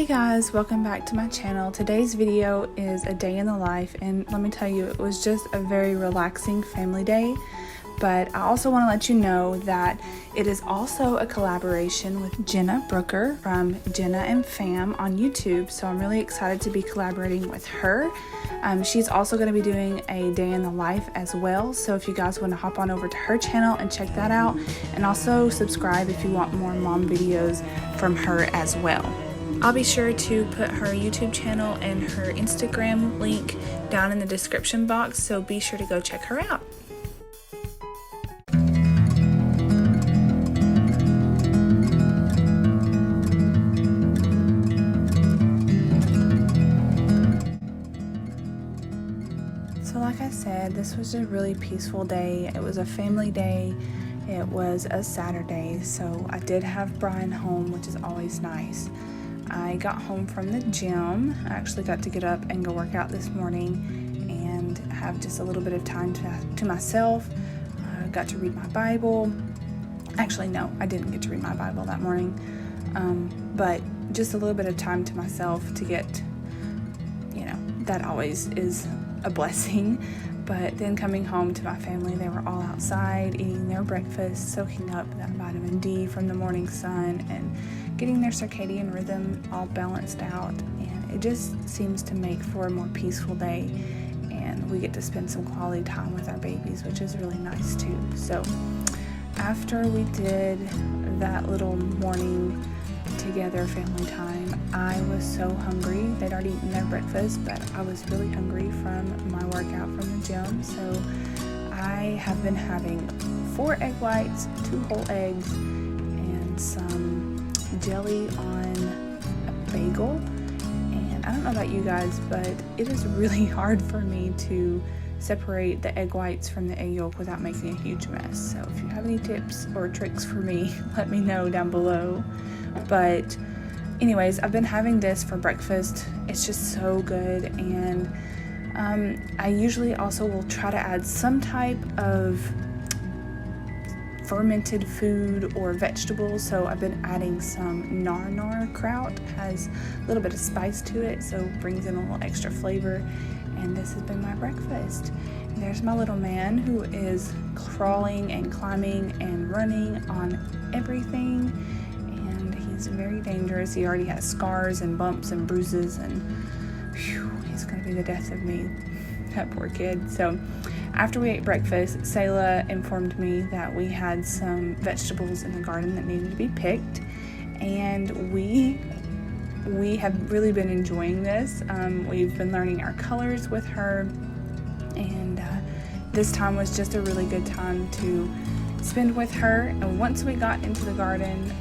Hey guys, welcome back to my channel. Today's video is a day in the life, and let me tell you, it was just a very relaxing family day. But I also want to let you know that it is also a collaboration with Jenna Brooker from Jenna and Fam on YouTube. So I'm really excited to be collaborating with her. She's also going to be doing a day in the life as well. So if you guys want to hop on over to her channel and check that out, and also subscribe if you want more mom videos from her as well. I'll be sure to put her YouTube channel and her Instagram link down in the description box, so be sure to go check her out. So like I said, this was a really peaceful day. It was a family day. It was a Saturday, so I did have Brian home, which is always nice. I got home from the gym. I actually got to get up and go work out this morning and have just a little bit of time to myself. I got to read my Bible. Actually, no, I didn't get to read my Bible that morning, but just a little bit of time to myself to get, that always is a blessing. But then coming home to my family, they were all outside eating their breakfast, soaking up that vitamin D from the morning sun, and getting their circadian rhythm all balanced out. And it just seems to make for a more peaceful day, and we get to spend some quality time with our babies, which is really nice too. So after we did that little morning together family time, I was so hungry. They'd already eaten their breakfast, but I was really hungry from my workout from the gym. So I have been having 4 egg whites, 2 whole eggs, and some jelly on a bagel. And I don't know about you guys, but it is really hard for me to separate the egg whites from the egg yolk without making a huge mess. So if you have any tips or tricks for me, let me know down below. But anyways, I've been having this for breakfast. It's just so good. And I usually also will try to add some type of fermented food or vegetables. So I've been adding some nar kraut. Has a little bit of spice to it, so brings in a little extra flavor. And this has been my breakfast. And there's my little man, who is crawling and climbing and running on everything. And he's very dangerous. He already has scars and bumps and bruises, and whew, he's gonna be the death of me, that poor kid. So after we ate breakfast, Selah informed me that we had some vegetables in the garden that needed to be picked, and we have really been enjoying this. We've been learning our colors with her, and this time was just a really good time to spend with her. And once we got into the garden,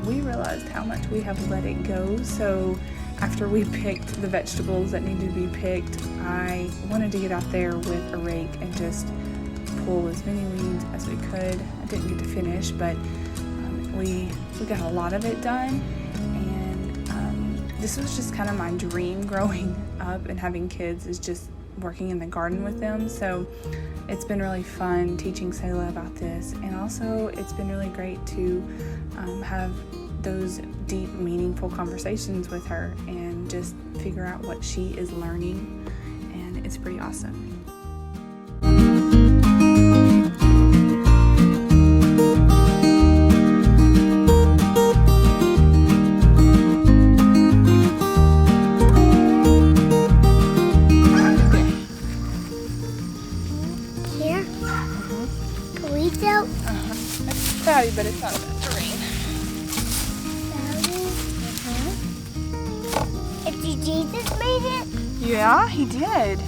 we realized how much we have let it go. So after we picked the vegetables that needed to be picked, I wanted to get out there with a rake and just pull as many weeds as we could. I didn't get to finish, but we got a lot of it done. And this was just kind of my dream growing up and having kids, is just working in the garden with them. So it's been really fun teaching Selah about this, and also it's been really great to have those deep, meaningful conversations with her and just figure out what she is learning, and it's pretty awesome. It's cloudy, but it's not about to rain. Did Jesus made it? Yeah, he did.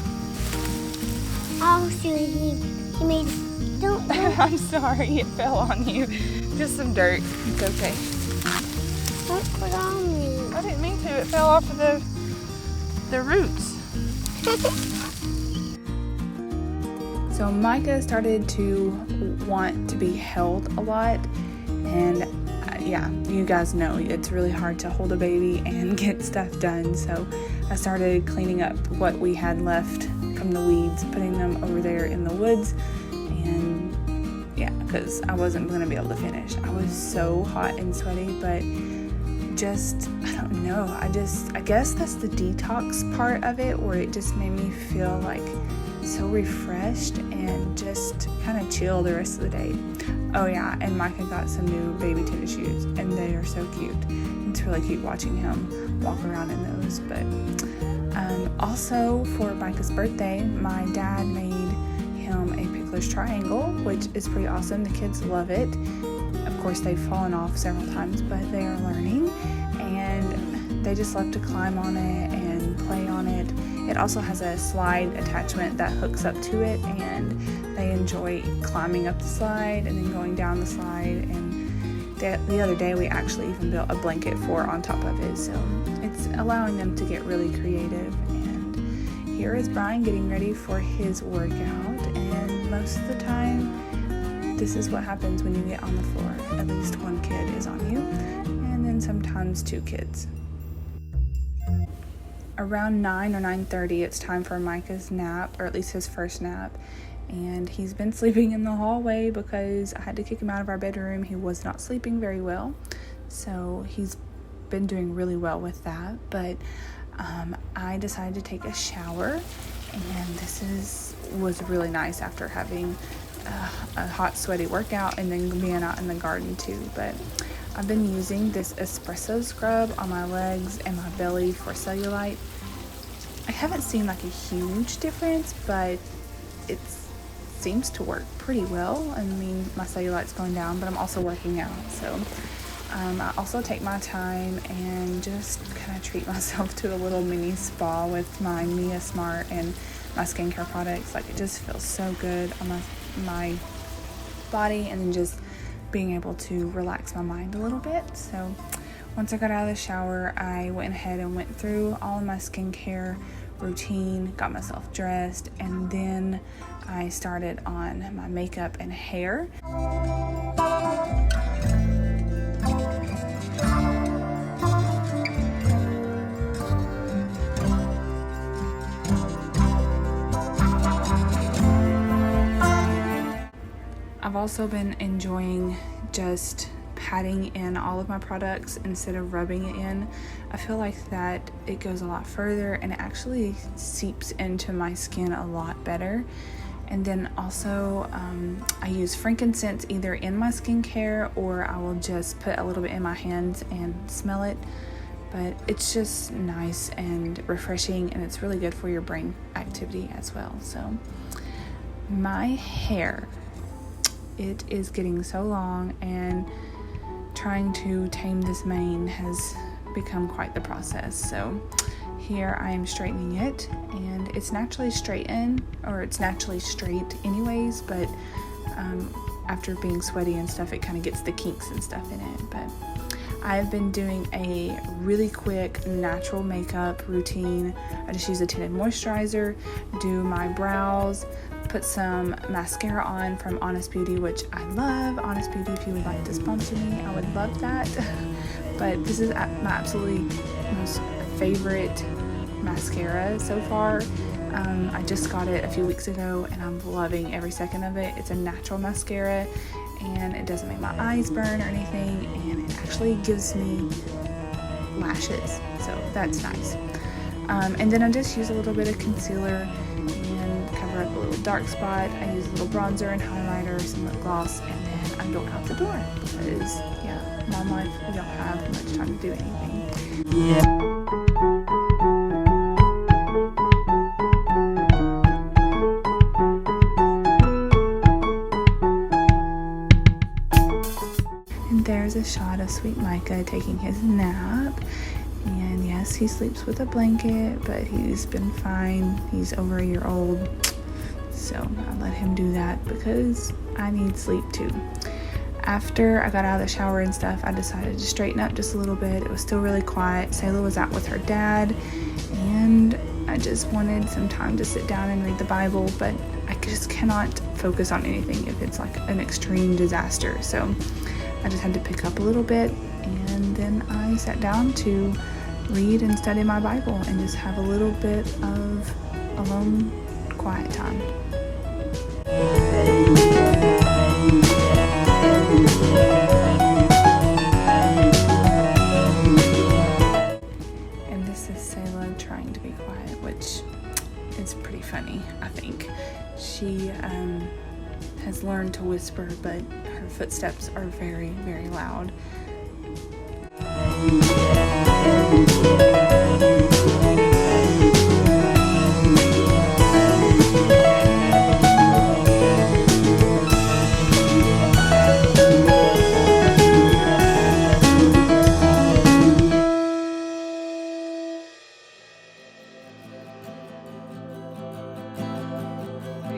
Oh, so he made it. Don't. I'm sorry, it fell on you. Just some dirt. It's okay. Don't put on me. I didn't mean to. It fell off of the roots. So Micah started to want to be held a lot, and yeah, you guys know it's really hard to hold a baby and get stuff done. So I started cleaning up what we had left from the weeds, putting them over there in the woods, and yeah, because I wasn't going to be able to finish. I was so hot and sweaty, but I don't know, I guess that's the detox part of it, where it just made me feel like so refreshed and just kind of chill the rest of the day. Oh yeah, and Micah got some new baby tennis shoes, and they are so cute. It's really cute watching him walk around in those. But also for Micah's birthday, my dad made him a pickler's triangle, which is pretty awesome. The kids love it. Of course, they've fallen off several times, but they are learning, and they just love to climb on it and play on it. It also has a slide attachment that hooks up to it, and they enjoy climbing up the slide and then going down the slide. And the other day we actually even built a blanket fort on top of it, so it's allowing them to get really creative. And here is Brian getting ready for his workout, and most of the time this is what happens when you get on the floor. At least one kid is on you, and then sometimes two kids. Around 9 or 9:30, it's time for Micah's nap, or at least his first nap. And he's been sleeping in the hallway because I had to kick him out of our bedroom. He was not sleeping very well. So he's been doing really well with that. But I decided to take a shower, and this was really nice after having a hot, sweaty workout and then being out in the garden too. But I've been using this espresso scrub on my legs and my belly for cellulite. I haven't seen like a huge difference, but it seems to work pretty well. I mean, my cellulite's going down, but I'm also working out. So I also take my time and just kind of treat myself to a little mini spa with my Mia Smart and my skincare products. Like, it just feels so good on my body, and then just being able to relax my mind a little bit. So once I got out of the shower, I went ahead and went through all of my skincare routine, got myself dressed, and then I started on my makeup and hair. I've also been enjoying just patting in all of my products instead of rubbing it in. I feel like that it goes a lot further, and it actually seeps into my skin a lot better. And then also I use frankincense either in my skincare, or I will just put a little bit in my hands and smell it. But it's just nice and refreshing, and it's really good for your brain activity as well. So my hair, it is getting so long, and trying to tame this mane has become quite the process. So here I am straightening it, and it's naturally straightened, or it's naturally straight anyways, but after being sweaty and stuff, it kind of gets the kinks and stuff in it. But I've been doing a really quick natural makeup routine. I just use a tinted moisturizer, do my brows, put some mascara on from Honest Beauty, which I love. Honest Beauty, if you would like to sponsor me, I would love that. But this is my absolutely most favorite mascara so far. I just got it a few weeks ago, and I'm loving every second of it. It's a natural mascara, and it doesn't make my eyes burn or anything, and it actually gives me lashes, so that's nice. And then I just use a little bit of concealer and cover up a little dark spot. I use a little bronzer and highlighter, some lip gloss, and then I go out the door because, yeah, mom life, we don't have much time to do anything. And there's a shot of sweet Micah taking his nap. And yes, he sleeps with a blanket, but he's been fine. He's over a year old, so I let him do that because I need sleep too. After I got out of the shower and stuff, I decided to straighten up just a little bit. It was still really quiet. Sayla was out with her dad, and I just wanted some time to sit down and read the Bible, but I just cannot focus on anything if it's like an extreme disaster. So I just had to pick up a little bit, and then I sat down to read and study my Bible and just have a little bit of alone, quiet time. whisper, but her footsteps are very, very loud.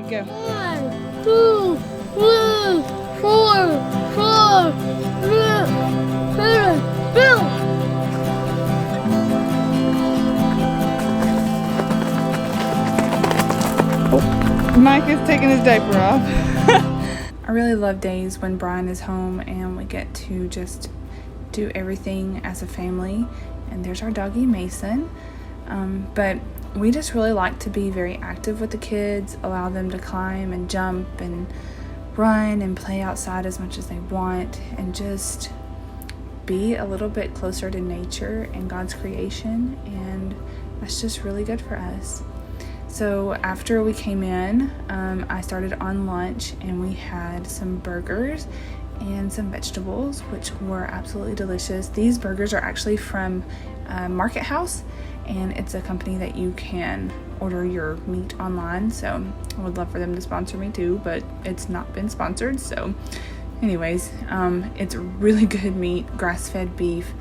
Go. 1, 2, 3, 4, 5, 6, 7, 8. Mike is taking his diaper off. I really love days when Brian is home and we get to just do everything as a family. And there's our doggy Mason. But we just really like to be very active with the kids, allow them to climb and jump and run and play outside as much as they want, and just be a little bit closer to nature and God's creation, and that's just really good for us. So after we came in, I started on lunch, and we had some burgers and some vegetables, which were absolutely delicious. These burgers are actually from Market House, and it's a company that you can order your meat online, so I would love for them to sponsor me too, but it's not been sponsored. So anyways, it's really good meat, grass-fed beef,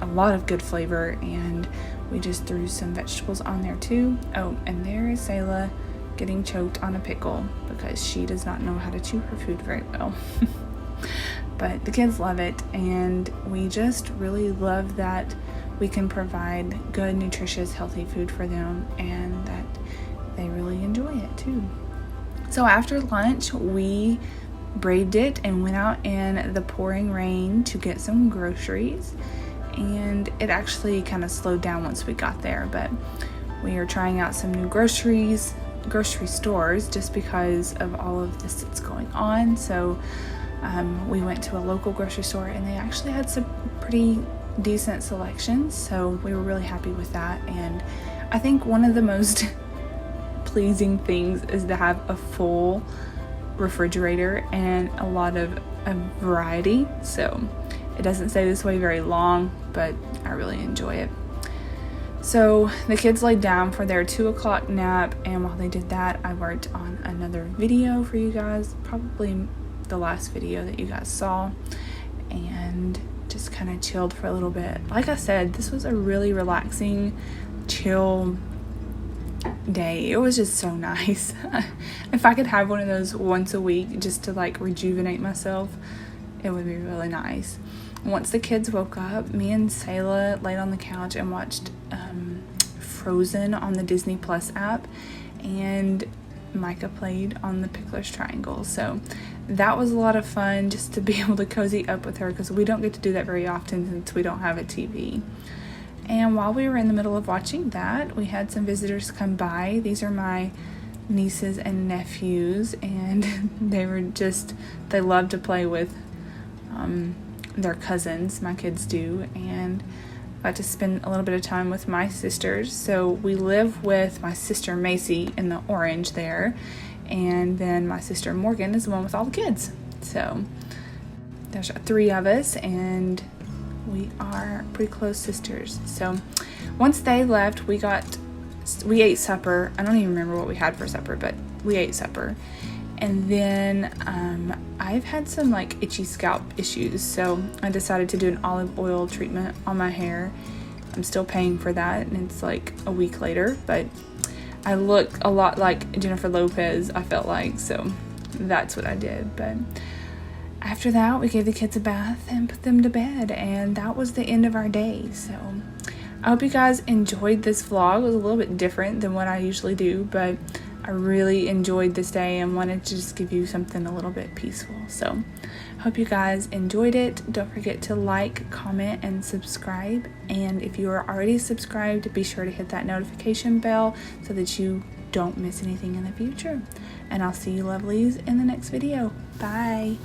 a lot of good flavor, and we just threw some vegetables on there too. Oh, and there is Selah getting choked on a pickle because she does not know how to chew her food very well. But the kids love it, and we just really love that we can provide good, nutritious, healthy food for them, and that they really enjoy it too. So after lunch, we braved it and went out in the pouring rain to get some groceries, and it actually kind of slowed down once we got there, but we are trying out some new grocery stores just because of all of this that's going on. So we went to a local grocery store, and they actually had some pretty decent selections, so we were really happy with that. And I think one of the most pleasing things is to have a full refrigerator and a lot of variety. So it doesn't stay this way very long, but I really enjoy it. So the kids laid down for their 2 o'clock nap, and while they did that, I worked on another video for you guys, probably the last video that you guys saw, and just kind of chilled for a little bit. Like I said, this was a really relaxing, chill day. It was just so nice. If I could have one of those once a week just to like rejuvenate myself, it would be really nice. Once the kids woke up, me and Selah laid on the couch and watched Frozen on the Disney Plus app, and Micah played on the Pickler's Triangle. So that was a lot of fun just to be able to cozy up with her, because we don't get to do that very often since we don't have a TV. And while we were in the middle of watching that, we had some visitors come by. These are my nieces and nephews, and they love to play with their cousins, my kids do, and got to spend a little bit of time with my sisters. So we live with my sister Macy in the orange there, and then my sister Morgan is the one with all the kids. So there's 3 of us, and we are pretty close sisters. So once they left, we ate supper. I don't even remember what we had for supper, but we ate supper. And then I've had some like itchy scalp issues, so I decided to do an olive oil treatment on my hair. I'm still paying for that, and it's like a week later, but I look a lot like Jennifer Lopez, I felt like, so that's what I did. But after that, we gave the kids a bath and put them to bed, and that was the end of our day. So I hope you guys enjoyed this vlog. It was a little bit different than what I usually do, but I really enjoyed this day and wanted to just give you something a little bit peaceful. So I hope you guys enjoyed it. Don't forget to like, comment, and subscribe. And if you are already subscribed, be sure to hit that notification bell so that you don't miss anything in the future. And I'll see you lovelies in the next video. Bye.